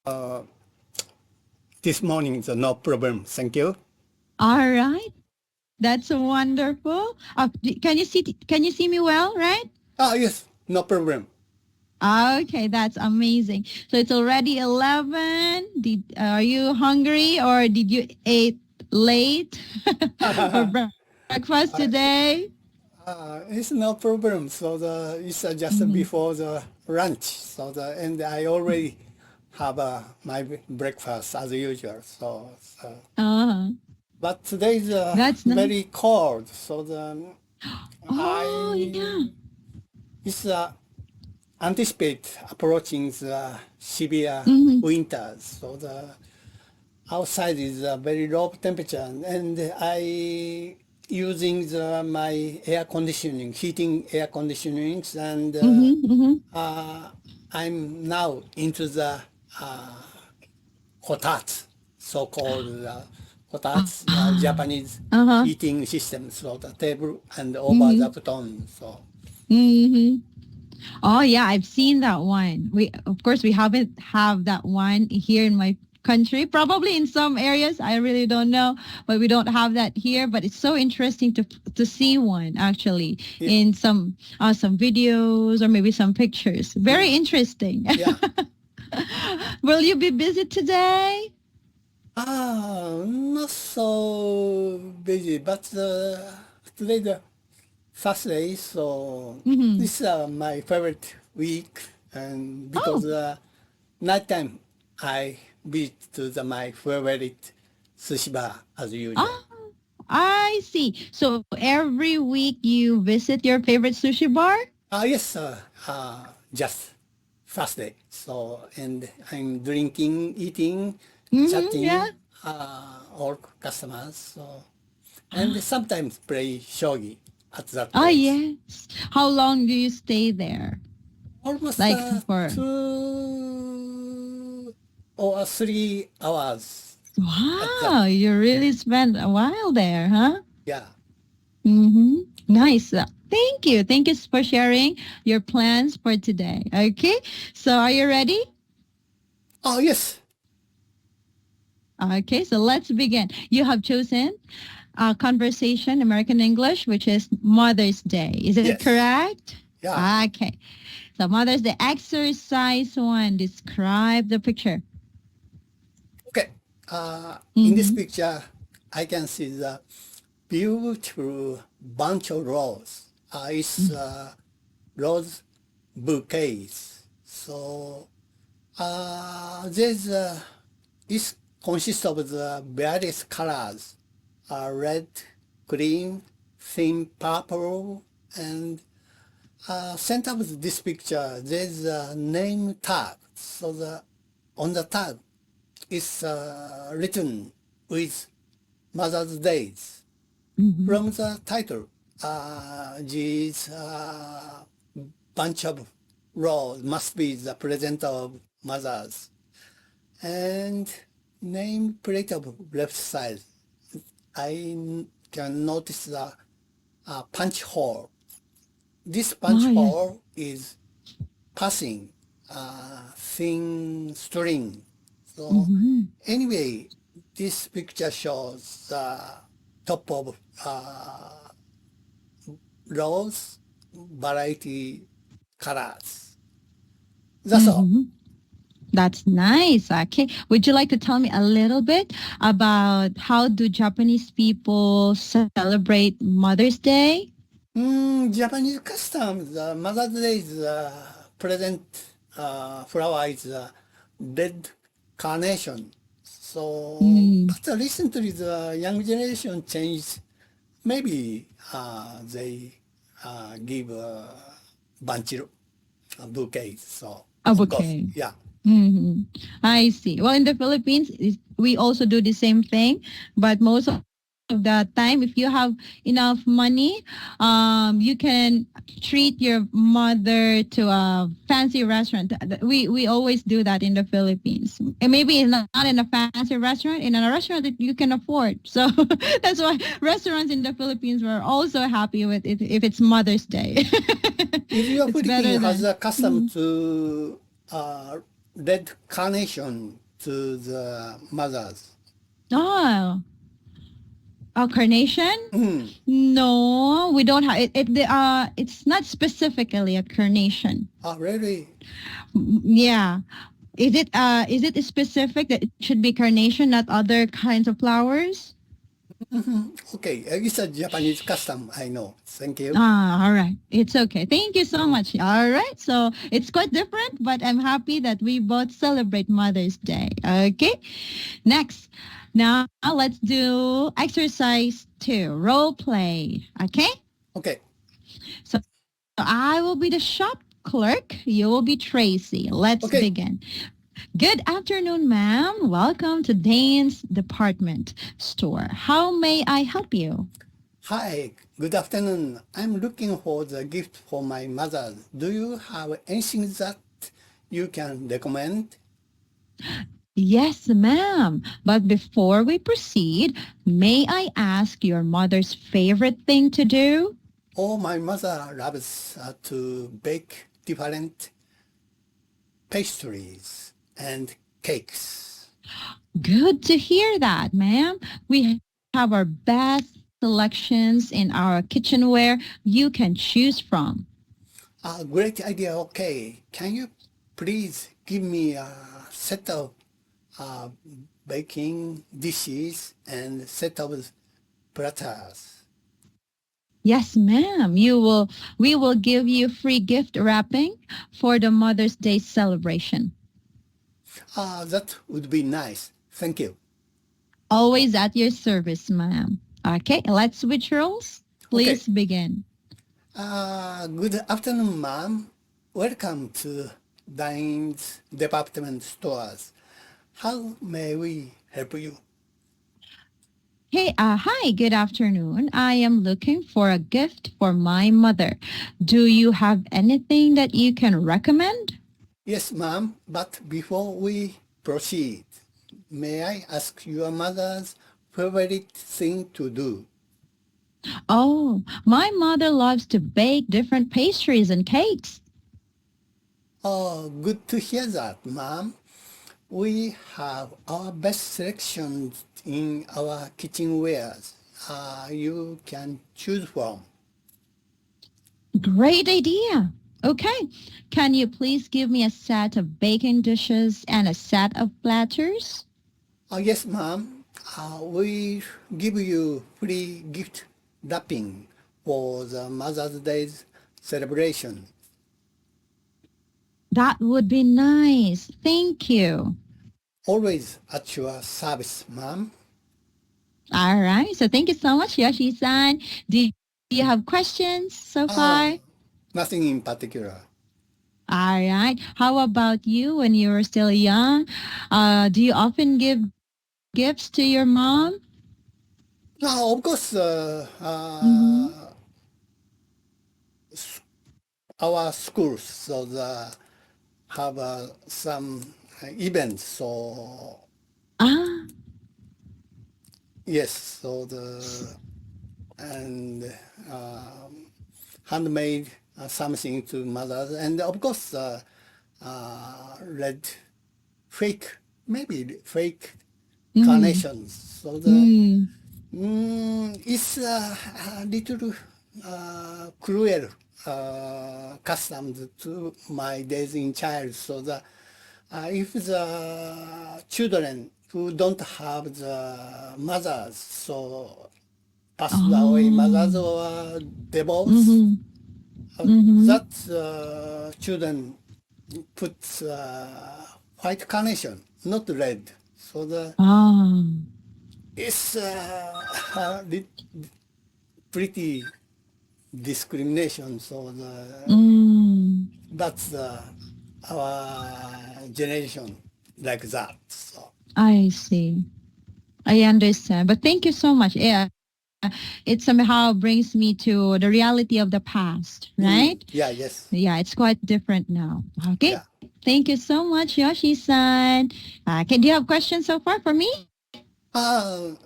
uh, this morning, so no problem. Thank you. All right. That's wonderful. Can you see me well, right? Yes, no problem. Okay, that's amazing. So it's already 11. Are you hungry or did you eat late for breakfast today? It's no problem. So it's just before the lunch. And I already have my breakfast as usual. Uh-huh. But today is That's nice. very cold. Oh, yeah. It's anticipate approaching the severe winters. So the outside is very low temperature, and I using my air conditioning, heating air conditionings, and I'm now into the kotatsu, so-called kotatsu, Japanese Uh-huh. heating system, so the table and over the futon. Mm-hmm. Oh yeah, I've seen that one. Of course we haven't have that one here in my country. Probably in some areas, I really don't know, but we don't have that here. But it's so interesting to see one actually in some videos or maybe some pictures. Very interesting. Yeah. Will you be busy today? Not so busy, but today the Saturday, so this is my favorite week, and because nighttime I visit to my favorite sushi bar as usual. Oh, I see. So every week you visit your favorite sushi bar? Yes, just Saturday. And I'm drinking, eating, chatting, Yeah. all customers. And sometimes play shogi at that Oh, place. yes. How long do you stay there? Almost Like for 2 or 3 hours. Wow, you really spent a while there, huh? Yeah. Mm-hmm. Nice. Thank you. Thank you for sharing your plans for today. Okay. So are you ready? Oh, yes. Okay. So let's begin. You have chosen conversation, American English, which is Mother's Day. Is it Yes. correct? Yeah. Okay. So Mother's Day exercise 1. Describe the picture. Okay. In this picture, I can see the beautiful bunch of roses. It's rose bouquets. So it consists of the various colors: red, green, thin purple, and center of this picture there's a name tag. So on the tag is written with Mother's Days. From the title, this bunch of roses must be the present of mothers. And name plate of left side, I can notice the punch hole. This punch hole is passing thin string. So anyway, this picture shows the top of rose variety colors. That's all. That's nice. Okay. Would you like to tell me a little bit about how do Japanese people celebrate Mother's Day? Japanese customs, Mother's Day is present flower is red carnation. So, but recently the young generation changed. Maybe they give bunch bouquets. So, A of course, bouquet. yeah. I see. Well, in the Philippines, we also do the same thing, but most of the time, if you have enough money, you can treat your mother to a fancy restaurant. We always do that in the Philippines, and maybe not in a fancy restaurant, in a restaurant that you can afford. So that's why restaurants in the Philippines were also happy with it if it's Mother's Day. If your It's better Philippines has than a custom to red carnation to the mothers. Oh, a carnation? Mm. No, we don't have it's not specifically a carnation. Oh, really? Yeah. Is it specific that it should be carnation, not other kinds of flowers? Okay, it's a Japanese custom, I know. Thank you. Ah, all right. It's okay. Thank you so much. All right. So it's quite different, but I'm happy that we both celebrate Mother's Day. Okay. Next. Now let's do exercise 2, role play. Okay. Okay. So I will be the shop clerk. You will be Tracy. Let's Okay. begin. Good afternoon, ma'am. Welcome to Dane's department store. How may I help you? Hi, good afternoon. I'm looking for the gift for my mother. Do you have anything that you can recommend? Yes, ma'am. But before we proceed, may I ask your mother's favorite thing to do? Oh, my mother loves to bake different pastries and cakes. Good to hear that, ma'am. We have our best selections in our kitchenware you can choose from. Great idea. Okay. Can you please give me a set of baking dishes and set of platters? Yes, ma'am. We will give you free gift wrapping for the Mother's Day celebration. That would be nice. Thank you. Always at your service, ma'am. Okay, let's switch roles. Please begin. Good afternoon, ma'am. Welcome to Dine's department stores. How may we help you? Hey, hi, good afternoon. I am looking for a gift for my mother. Do you have anything that you can recommend? Yes, ma'am. But before we proceed, may I ask your mother's favorite thing to do? Oh, my mother loves to bake different pastries and cakes. Oh, good to hear that, ma'am. We have our best selections in our kitchenwares. You can choose from. Great idea. Okay, can you please give me a set of baking dishes and a set of platters? Yes, ma'am. We give you free gift wrapping for the Mother's Day celebration. That would be nice. Thank you. Always at your service, ma'am. All right. So thank you so much, Yoshi-san. Do you have questions so far? Nothing in particular. All right. How about you when you were still young? Do you often give gifts to your mom? Of course, our schools have some events. So Ah, yes, handmade something to mothers, and of course, red maybe fake carnations. So it's a little cruel customs to my days in child. So if the children who don't have the mothers, so passed away mothers or divorced, that children put white carnation, not red. So it's pretty discrimination. So that's our generation like that. So I see. I understand. But thank you so much. Yeah. It somehow brings me to the reality of the past, right? yeah, yes. Yeah, it's quite different now. Okay. Yeah. Thank you so much, Yoshi-san. Do you have questions so far for me? Do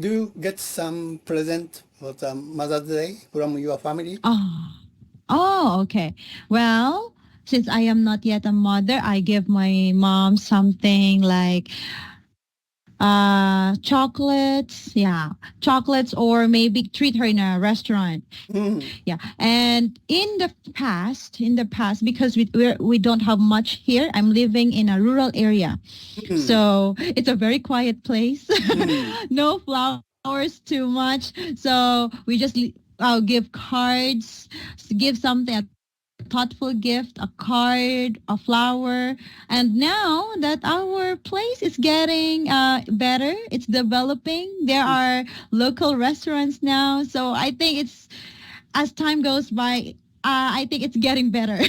you get some present for the Mother's Day from your family? Oh, okay. Well, since I am not yet a mother, I give my mom something like chocolates, yeah, chocolates, or maybe treat her in a restaurant. Yeah. And in the past, because we don't have much here, I'm living in a rural area. So it's a very quiet place. No flowers too much. So we just give cards, give something, a thoughtful gift, a card, a flower. And now that our place is getting better, it's developing. There are local restaurants now. So I think as time goes by, I think it's getting better.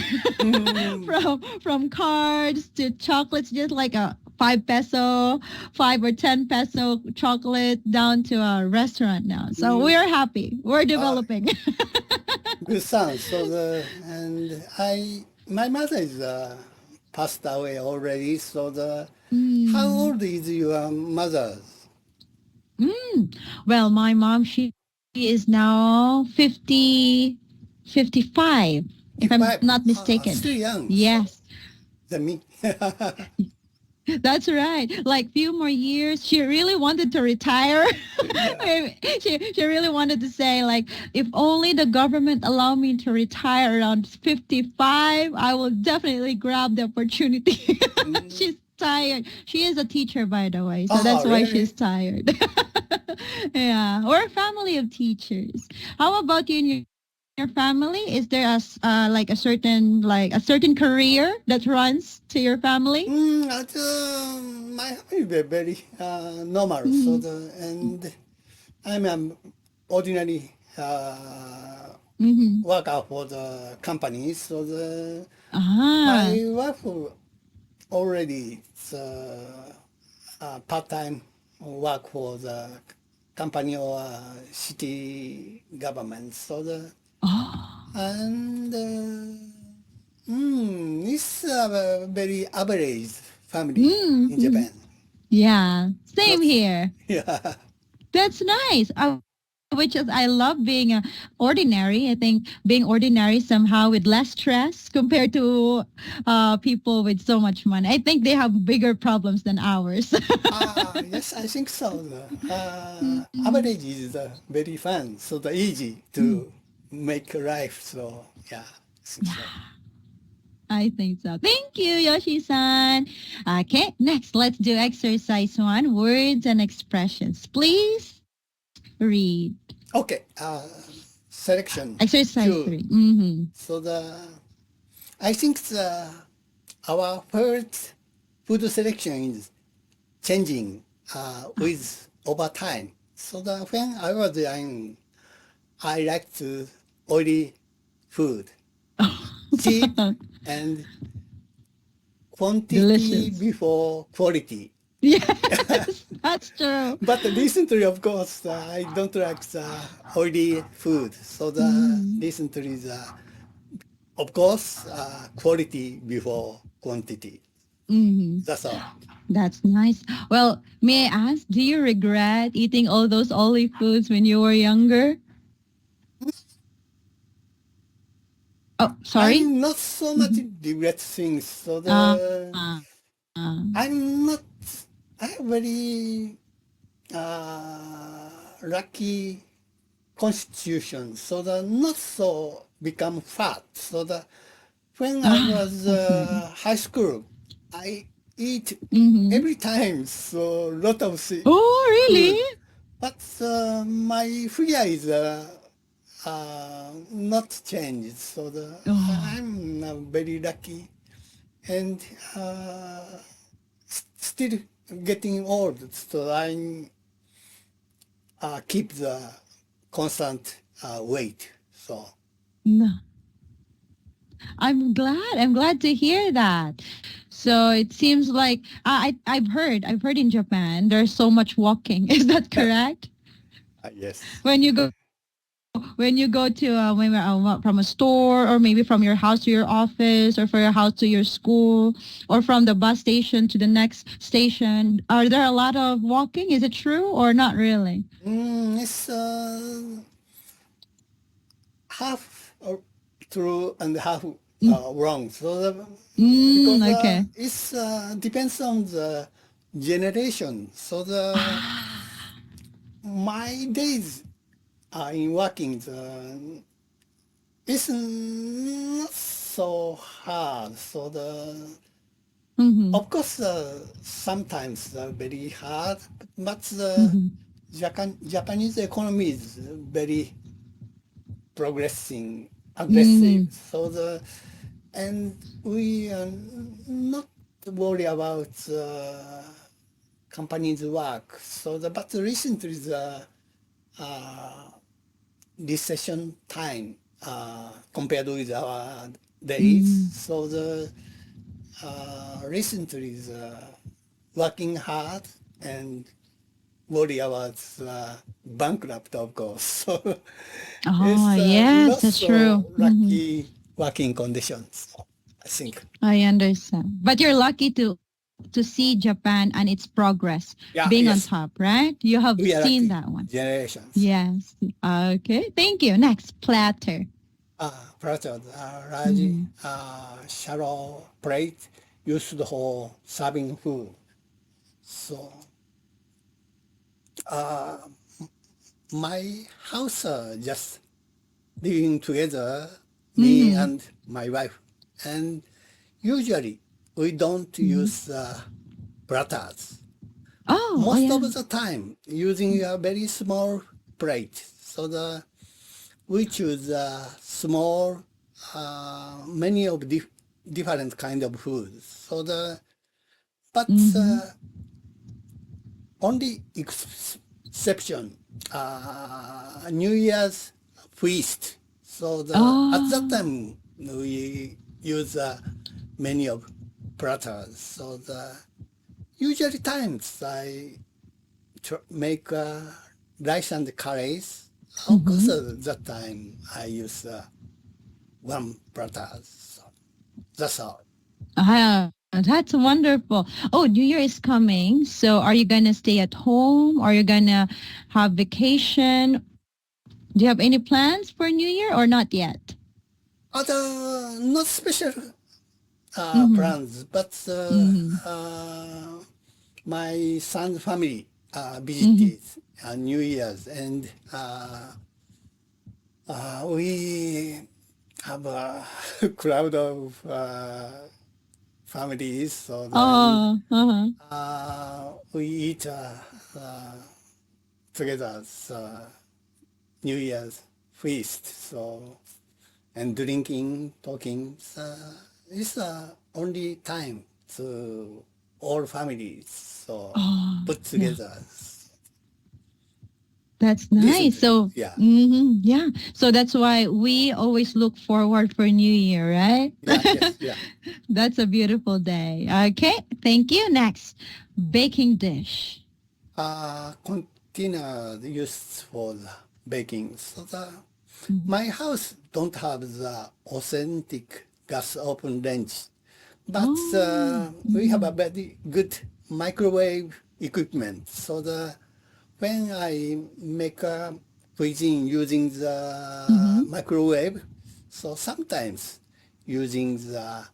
From cards to chocolates, just like a 5 peso, 5 or 10 peso chocolate down to a restaurant now. So we're happy. We're developing. Good son. My mother is passed away already. So how old is your mother? Well, my mom, she is now 55, if I'm not mistaken. Still young. Yes. Than me. That's right. Like few more years, she really wanted to retire. She really wanted to say, like, if only the government allow me to retire around 55, I will definitely grab the opportunity. She's tired. She is a teacher, by the way, so that's why she's tired. Yeah, we're a family of teachers. How about you and your family? Is there a certain career that runs to your family? My family is very normal. And I'm an ordinary worker for the company. So my wife already part-time work for the company or city government. And it's a very average family in Japan. Yeah, same here. Yeah. That's nice. I love being ordinary. I think being ordinary somehow with less stress compared to people with so much money. I think they have bigger problems than ours. Yes, I think so. Average is very fun, so easy to make life. So yeah, I think so. I think so. Thank you, Yoshi-san. Okay, next, let's do exercise 1, words and expressions. Please read. Okay, selection. Exercise 2. 3. So I think our first food selection is changing with over time. So when I was young, I like to oily food, cheap and quantity Delicious. before quality. Yes, that's true. But recently, of course, I don't like the oily food. So recently, of course, quality before quantity. That's all. That's nice. Well, may I ask, do you regret eating all those oily foods when you were younger? Oh, sorry? I'm not so much regret things. So I'm not. I have very lucky constitution, so not so become fat. So when I was high school, I eat every time so lot of Oh, really? food. But my figure is not changed. So I'm very lucky, and still getting old. So I keep the constant weight. So No. I'm glad. I'm glad to hear that. So it seems like I've heard in Japan there's so much walking. Is that correct? yes. When you go to from a store, or maybe from your house to your office, or from your house to your school, or from the bus station to the next station, are there a lot of walking? Is it true or not really? It's half true and half wrong. So Mm, because okay. it's depends on the generation. So my days in working, it's not so hard. So Mm-hmm. of course sometimes very hard, but Mm-hmm. Japanese economy is very progressing, aggressive. Mm-hmm. So and we are not worry about company's work. So but recently the uh, recession time compared with our days. Mm-hmm. So recently the working hard and worry about bankrupt, of course. So Oh, it's yes, not that's true. so Mm-hmm. lucky working conditions, I think. I understand. But you're lucky to see Japan and its progress Yeah, being on yes, top, right? You have we are seen lucky that one. generations. Yes. Okay. Thank you. Next, platter. Platter, large, Mm-hmm. shallow plate used for serving food. So uh, my house just living together, me Mm-hmm. and my wife, and usually we don't Mm-hmm. use platters. Oh, Most of yeah. the time using a very small plate. So we choose small many of different kind of foods. So but Mm-hmm. only exception New Year's feast. So at that Oh. time we use many of platters. So usually times I make rice and curries. Of course, Mm-hmm. that time I use one platter. So that's all. Ah, that's wonderful. Oh, New Year is coming. So are you going to stay at home? Are you going to have vacation? Do you have any plans for New Year or not yet? Other not special Mm-hmm. plans, but Mm-hmm. my son's family Mm-hmm. visited New Year's, and we have a crowd of families. So then Oh, uh-huh. we eat together New Year's feast. So and drinking, talking. It's only time to all families so Oh, put yeah. together That's nice. recently. So, Yeah, yeah. So that's why we always look forward for New Year, right? yeah, yes, yeah. That's a beautiful day. Okay. Thank you. Next, baking dish. Container used for the baking. So Mhm. my house don't have the authentic gas oven range, but Oh. we have a Mhm. very good microwave equipment. So when I make a cuisine using the Mhm. microwave, so sometimes using the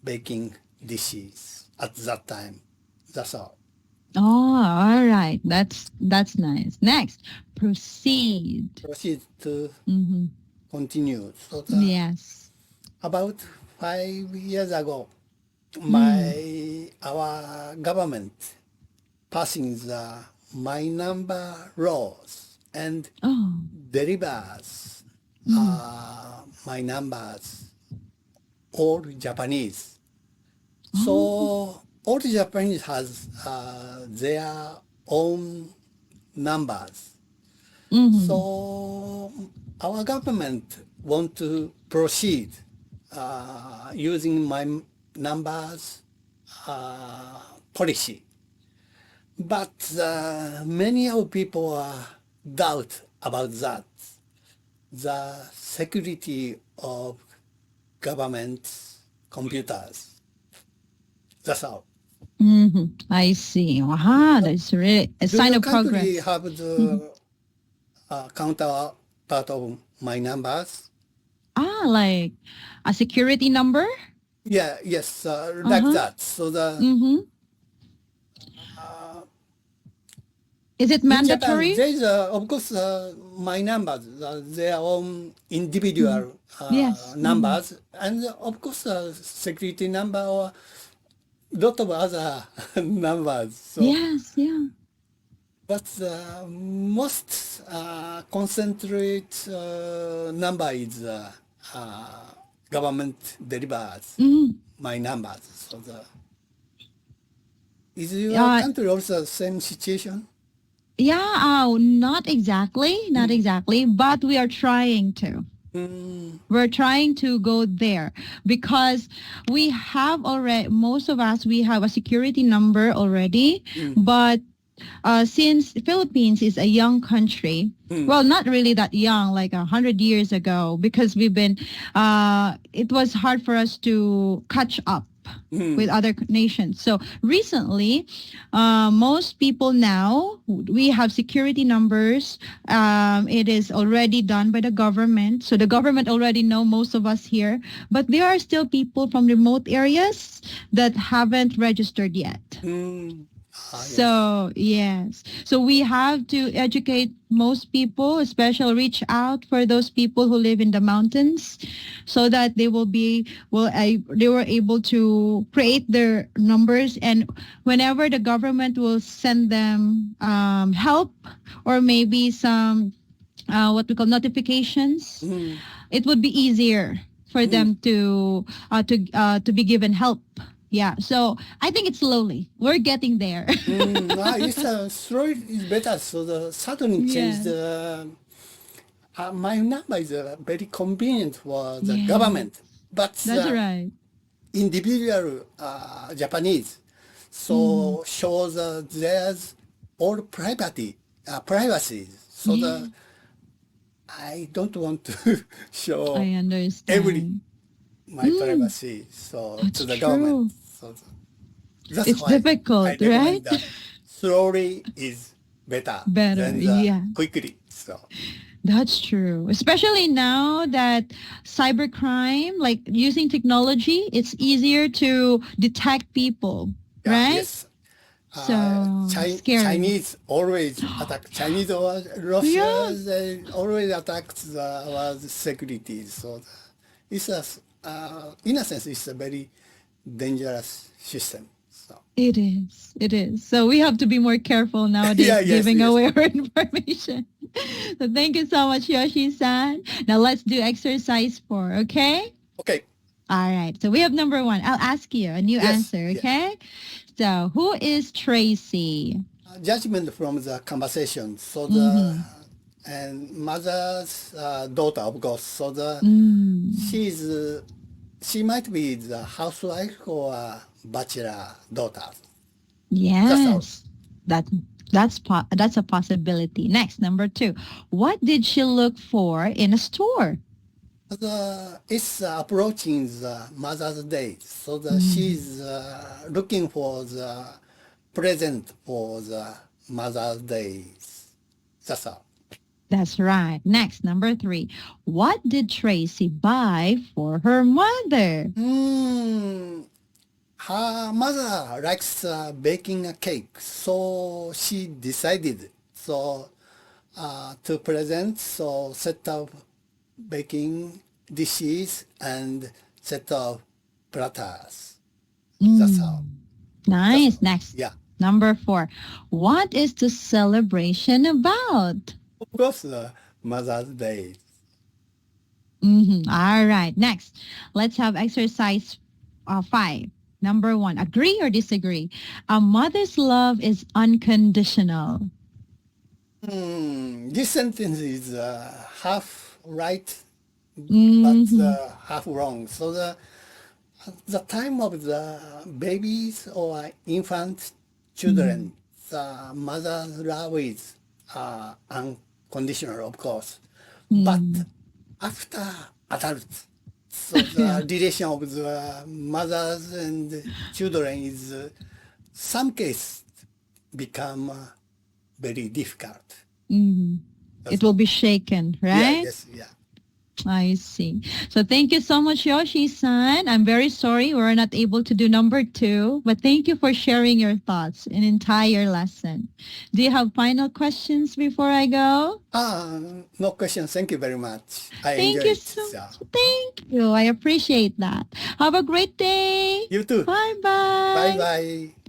baking dishes at that time. That's all. Oh, all right. That's nice. Next, proceed. Proceed to Mm-hmm. continue. So Yes. about 5 years ago, Mm. our government passing the my number laws and Oh. delivers Mm. my numbers all Japanese. Oh. So all Japanese has their own numbers. Mm-hmm. So our government want to proceed using my numbers policy. But many of people doubt about that. The security of government computers. That's all. Mm-hmm. I see. Wow, But that's really a do sign your of country progress. have Mhm. the counterpart of my numbers? like a security number? Yeah, yes, like that. So Is it in Japan, mandatory? there is, of course, my numbers, their own individual Yes. numbers, and of course, security number or lot of other numbers. So, Yes, yeah. but the most concentrate number is government delivers my numbers. So is your country also the same situation? Yeah, not exactly, but we are trying to. We're trying to go there because we have already, most of us, we have a security number already, but since Philippines is a young country, well, not really that young, like 100 years ago, because we've been, it was hard for us to catch up with other nations. So recently, most people now, we have security numbers. It is already done by the government. So the government already know most of us here, but there are still people from remote areas that haven't registered yet. So yes, so we have to educate most people, especially reach out for those people who live in the mountains, so that they will be they were able to create their numbers, and whenever the government will send them help or maybe some what we call notifications, it would be easier for them to be given help. Yeah, so I think it's slowly. We're getting there. It's slowly is better. So the suddenly change the my number is very convenient for the government, but That's right. individual Japanese so shows there's all privacy. So the I don't want to show I understand. my privacy so That's to the true. government. So that's It's why difficult, I recommend right? that slowly is better than quickly. So That's true. Especially now that cybercrime, like using technology, it's easier to detect people, right? yes. So scary. Chinese always attack Chinese or Russians. They always attack our security. So it's in a sense, it's a very dangerous system. So. It is. It is. So we have to be more careful nowadays giving away our information. So thank you so much, Yoshi-san. Now let's do exercise 4, okay? Okay. All right. So we have number 1. I'll ask you a new answer, okay? So who is Tracy? Judgment from the conversation. So and mother's daughter, of course. So she might be the housewife or bachelor daughter. Yes, that's a possibility. Next, number 2. What did she look for in a store? It's approaching the Mother's Day, so she's looking for the present for the Mother's Day. That's all. That's right. Next, number 3. What did Tracy buy for her mother? Her mother likes baking a cake, so she decided to present, so set up baking dishes and set of platters. That's how. Nice. Next. Yeah. Number 4. What is the celebration about? Of course, Mother's Day. All right. Next, let's have exercise 5. Number 1. Agree or disagree? A mother's love is unconditional. This sentence is half right, but half wrong. So the time of the babies or infant children, the mother's love is unconditional, of course. But after adults, so the relation of the mothers and children is some case become very difficult. It will be shaken, right? Yes, yeah. I see. So thank you so much, Yoshi-san. I'm very sorry we're not able to do number 2, but thank you for sharing your thoughts an entire lesson. Do you have final questions before I go? No question. Thank you very much. I Thank enjoyed you it. so much. Thank you. I appreciate that. Have a great day. You too. Bye-bye. Bye-bye.